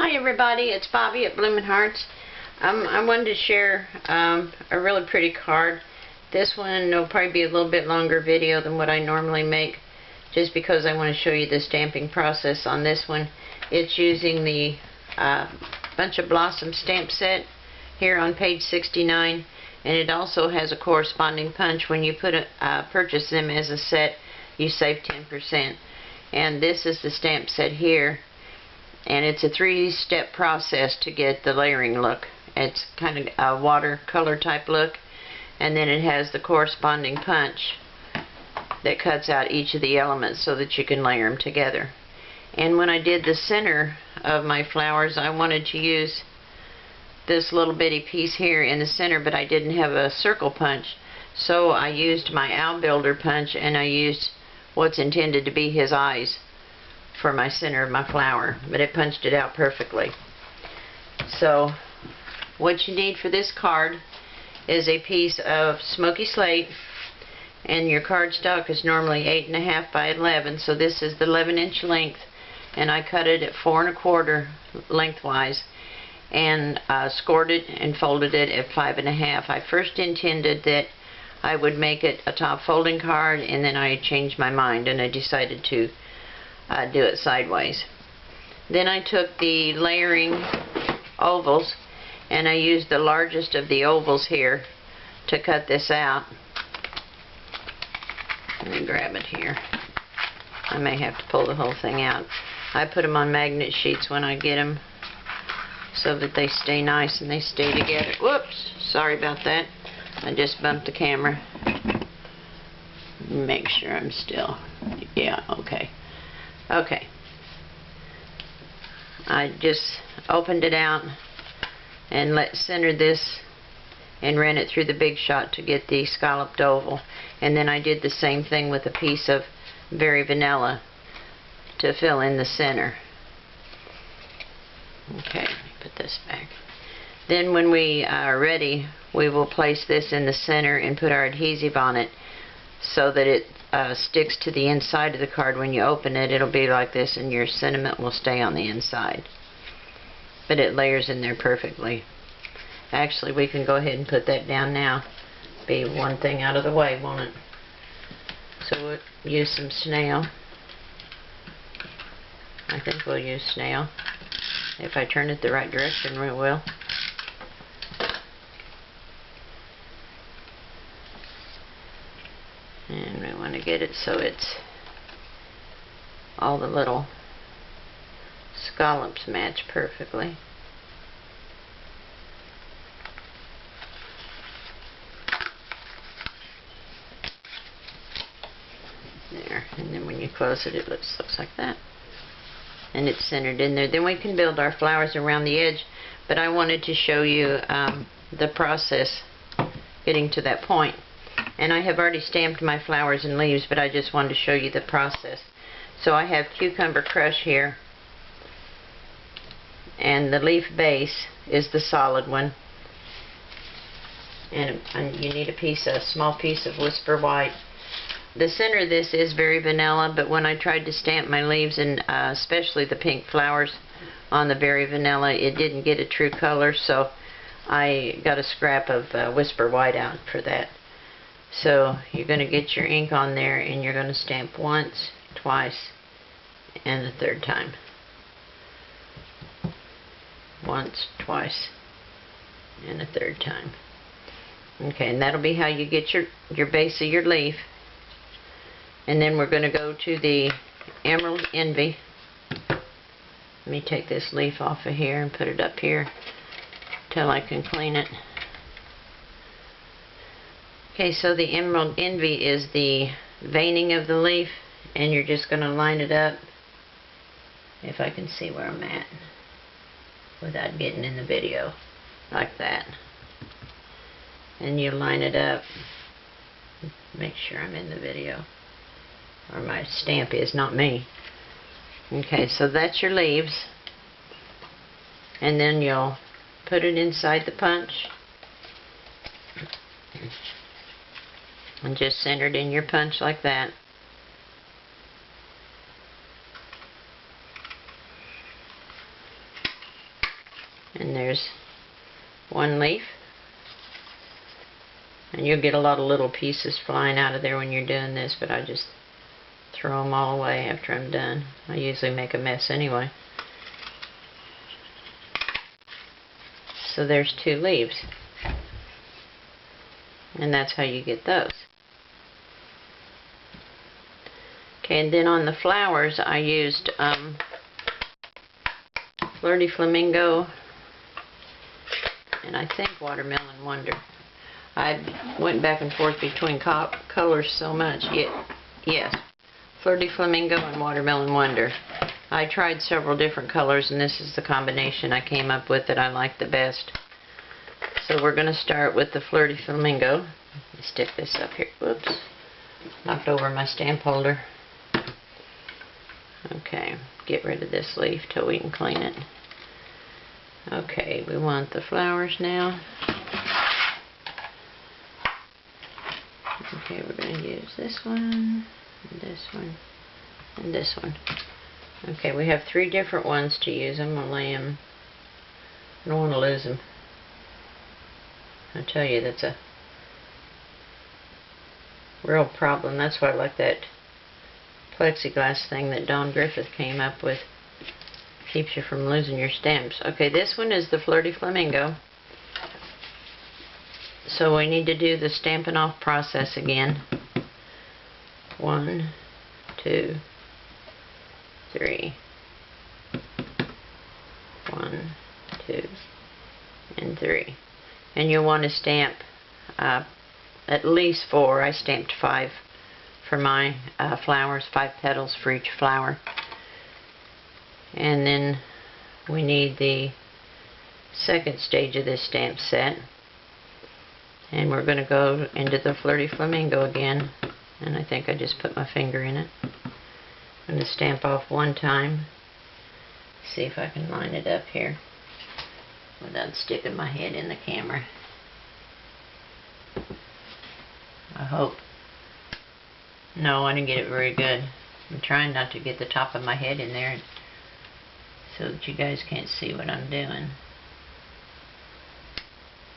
Hi everybody, it's Bobby at Bloomin' Hearts. I wanted to share a really pretty card. This one will probably be a little bit longer video than what I normally make, just because I want to show you the stamping process on this one. It's using the Bunch of Blossom stamp set here on page 69, and it also has a corresponding punch. When you purchase them as a set, you save 10%. And this is the stamp set here. And it's a 3-step process to get the layering look. It's kind of a watercolor type look, and then it has the corresponding punch that cuts out each of the elements so that you can layer them together. And when I did the center of my flowers, I wanted to use this little bitty piece here in the center, but I didn't have a circle punch, so I used my owl builder punch, and I used what's intended to be his eyes for my center of my flower, but it punched it out perfectly. So what you need for this card is a piece of Smoky Slate, and your cardstock is normally 8.5 by 11, so this is the 11-inch length, and I cut it at 4 1/4 lengthwise, and scored it and folded it at 5.5. I first intended that I would make it a top folding card, and then I changed my mind and I decided to do it sideways. Then I took the layering ovals, and I used the largest of the ovals here to cut this out. Let me grab it here. I may have to pull the whole thing out. I put them on magnet sheets when I get them so that they stay nice and they stay together. Whoops, sorry about that. I just bumped the camera. Make sure I'm still, yeah, okay. Okay, I just opened it out and centered this and ran it through the BigShot to get the scalloped oval, and then I did the same thing with a piece of Very Vanilla to fill in the center. Okay, let me put this back. Then when we are ready, we will place this in the center and put our adhesive on it so that it sticks to the inside of the card. When you open it, it'll be like this, and your sentiment will stay on the inside. But it layers in there perfectly. Actually, we can go ahead and put that down now. Be one thing out of the way, won't it? So we'll use some snail. I think we'll use snail. If I turn it the right direction, we will. And we want to get it so it's all the little scallops match perfectly. There, and then when you close it, it looks like that. And it's centered in there. Then we can build our flowers around the edge, but I wanted to show you the process getting to that point. And I have already stamped my flowers and leaves, but I just wanted to show you the process. So I have Cucumber Crush here, and the leaf base is the solid one. And you need a small piece of Whisper White. The center of this is Very Vanilla, but when I tried to stamp my leaves, and especially the pink flowers on the Very Vanilla, it didn't get a true color, so I got a scrap of Whisper White out for that. So you're going to get your ink on there, and you're going to stamp once, twice, and the third time. Once, twice, and a third time. Okay, and that'll be how you get your base of your leaf. And then we're going to go to the Emerald Envy. Let me take this leaf off of here and put it up here till I can clean it. Okay, so the Emerald Envy is the veining of the leaf, and you're just going to line it up, if I can see where I'm at without getting in the video, like that. And you line it up. Make sure I'm in the video, or my stamp is, not me. Okay, so that's your leaves, and then you'll put it inside the punch and just center it in your punch like that. And there's one leaf. And you'll get a lot of little pieces flying out of there when you're doing this, but I just throw them all away after I'm done. I usually make a mess anyway. So there's 2 leaves. And that's how you get those. Okay, and then on the flowers I used Flirty Flamingo and I think Watermelon Wonder. I went back and forth between colors so much. Yes, Flirty Flamingo and Watermelon Wonder. I tried several different colors, and this is the combination I came up with that I like the best. So we're going to start with the Flirty Flamingo. Let me stick this up here. Whoops. Knocked over my stamp holder. Okay, get rid of this leaf till we can clean it. Okay, we want the flowers now. Okay, we're going to use this one, and this one, and this one. Okay, we have 3 different ones to use. I'm going to lay them. I don't want to lose them. I tell you, that's a real problem. That's why I like that plexiglass thing that Dawn Griffith came up with. Keeps you from losing your stamps. Okay, this one is the Flirty Flamingo. So we need to do the Stampin' Off process again. 1, 2, 3. 1, 2, and 3. And you'll want to stamp at least 4. I stamped 5 for my flowers, 5 petals for each flower. And then we need the second stage of this stamp set. And we're going to go into the Flirty Flamingo again. And I think I just put my finger in it. I'm going to stamp off 1 time. See if I can line it up here without sticking my head in the camera. I hope. No, I didn't get it very good. I'm trying not to get the top of my head in there so that you guys can't see what I'm doing.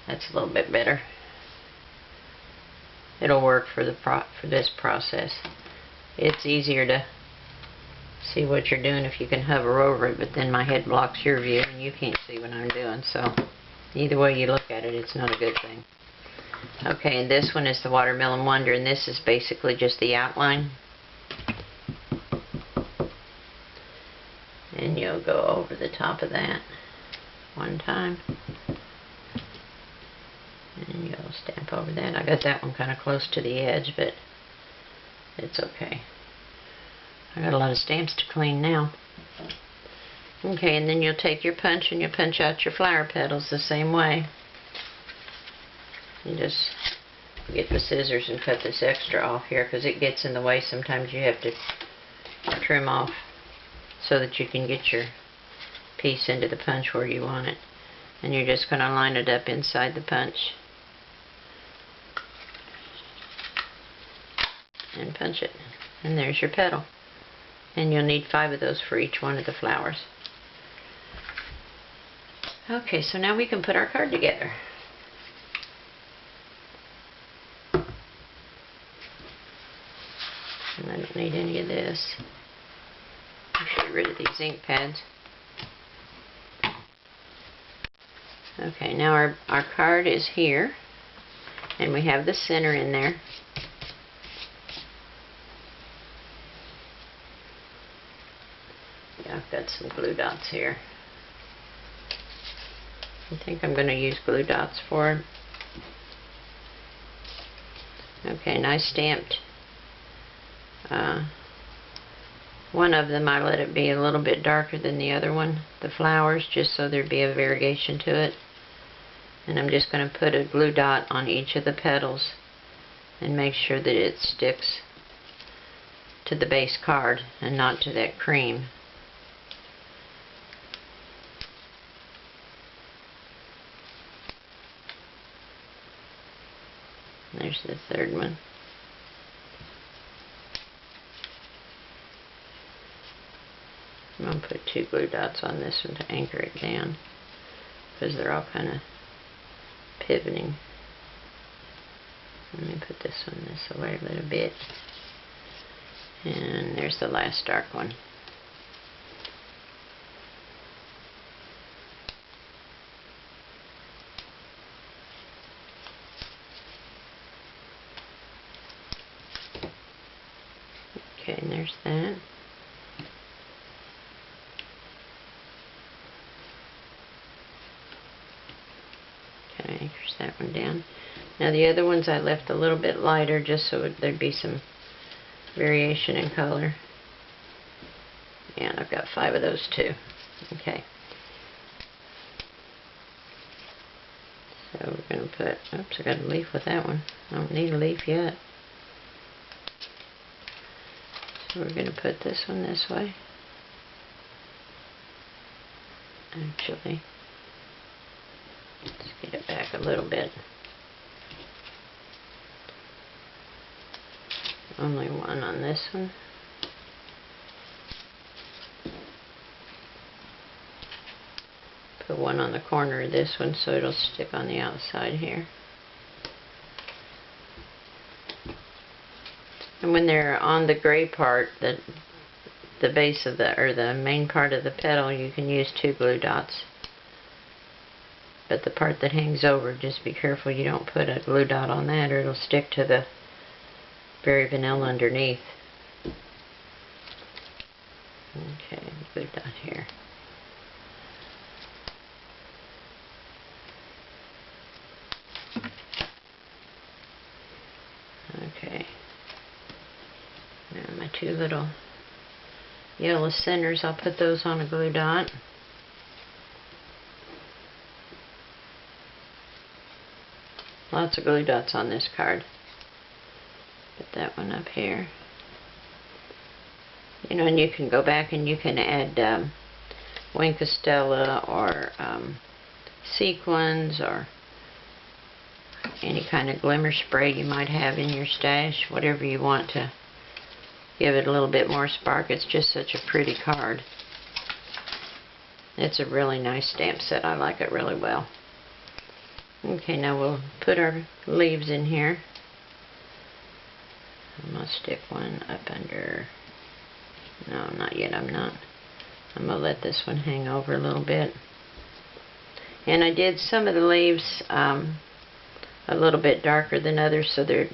That's a little bit better. It'll work for this process. It's easier to see what you're doing if you can hover over it, but then my head blocks your view and you can't see what I'm doing. So either way you look at it, it's not a good thing. Okay, and this one is the Watermelon Wonder, and this is basically just the outline. And you'll go over the top of that 1 time. And you'll stamp over that. I got that one kind of close to the edge, but it's okay. I got a lot of stamps to clean now. Okay, and then you'll take your punch and you'll punch out your flower petals the same way. You just get the scissors and cut this extra off here because it gets in the way. Sometimes you have to trim off so that you can get your piece into the punch where you want it. And you're just going to line it up inside the punch. And punch it. And there's your petal. And you'll need 5 of those for each one of the flowers. Okay, so now we can put our card together. And I don't need any of this. I should get rid of these ink pads. Okay, now our card is here. And we have the center in there. Yeah, I've got some glue dots here. I think I'm going to use glue dots for it. Okay, and I stamped one of them. I let it be a little bit darker than the other one, the flowers, just so there'd be a variegation to it. And I'm just going to put a glue dot on each of the petals and make sure that it sticks to the base card and not to that cream. There's the third one. I'm going to put 2 glue dots on this one to anchor it down. because they're all kind of pivoting. Let me put this one this away a little bit. And there's the last dark one. Okay, and there's that. Okay, anchors that one down. Now the other ones I left a little bit lighter just so there'd be some variation in color. And I've got 5 of those too. Okay. So we're going to put, oops, I got a leaf with that one. I don't need a leaf yet. So we're going to put this one this way. Actually, let's get it back a little bit. Only one on this one. Put one on the corner of this one so it'll stick on the outside here. And when they're on the gray part, the base of the main part of the petal, you can use 2 glue dots. But the part that hangs over, just be careful you don't put a glue dot on that or it'll stick to the very vanilla underneath. Okay, glue dot here. Okay. Now my 2 little yellow centers, I'll put those on a glue dot. Lots of glue dots on this card. Put that one up here. You know, and you can go back and you can add Wink Castella or sequins or any kind of glimmer spray you might have in your stash, whatever you want to give it a little bit more spark. It's just such a pretty card. It's a really nice stamp set. I like it really well. Okay, now we'll put our leaves in here. I'm going to stick one up under, no, not yet, I'm not. I'm going to let this one hang over a little bit. And I did some of the leaves a little bit darker than others, so they're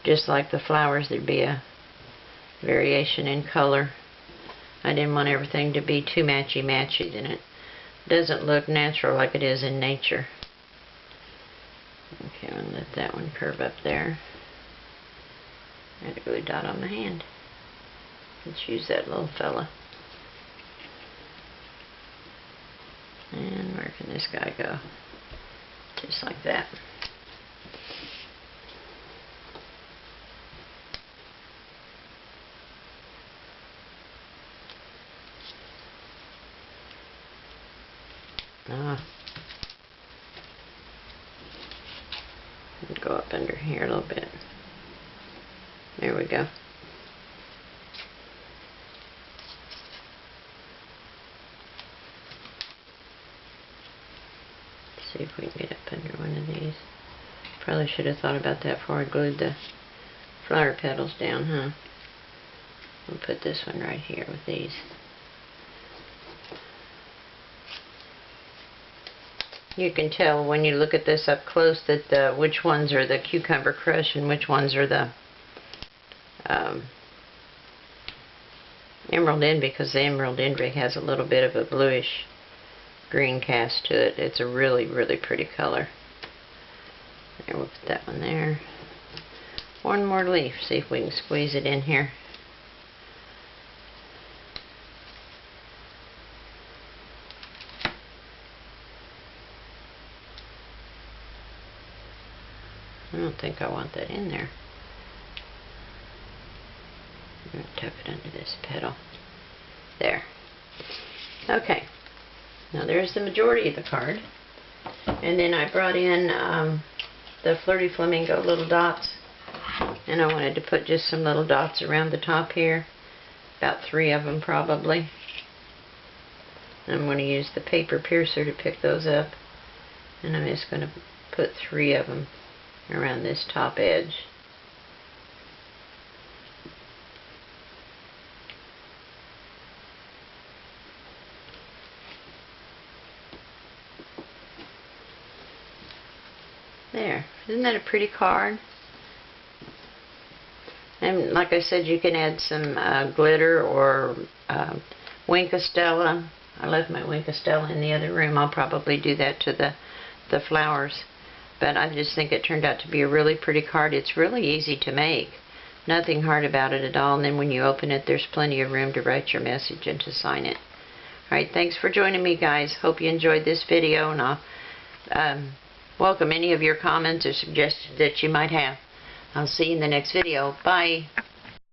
just like the flowers, there'd be a variation in color. I didn't want everything to be too matchy-matchy, then it doesn't look natural like it is in nature. Okay, I'm going to let that one curve up there. I had a glue dot on my hand. Let's use that little fella. And where can this guy go? Just like that. Go up under here a little bit. There we go. Let's see if we can get up under one of these. Probably should have thought about that before I glued the flower petals down, huh? We'll put this one right here with these. You can tell when you look at this up close that which ones are the Cucumber Crush and which ones are the Emerald Envy, because the Emerald Envy has a little bit of a bluish green cast to it. It's a really, really pretty color. There, we'll put that one there. One more leaf, see if we can squeeze it in here. I don't think I want that in there. I'm going to tuck it under this petal. There. Okay. Now there's the majority of the card. And then I brought in the Flirty Flamingo little dots. And I wanted to put just some little dots around the top here. About 3 of them probably. I'm going to use the paper piercer to pick those up. And I'm just going to put 3 of them around this top edge. There. Isn't that a pretty card? And like I said, you can add some glitter or Winkostella. I left my Winkostella in the other room. I'll probably do that to the flowers. But I just think it turned out to be a really pretty card. It's really easy to make. Nothing hard about it at all. And then when you open it, there's plenty of room to write your message and to sign it. Alright, thanks for joining me, guys. Hope you enjoyed this video, and I'll welcome any of your comments or suggestions that you might have. I'll see you in the next video. Bye.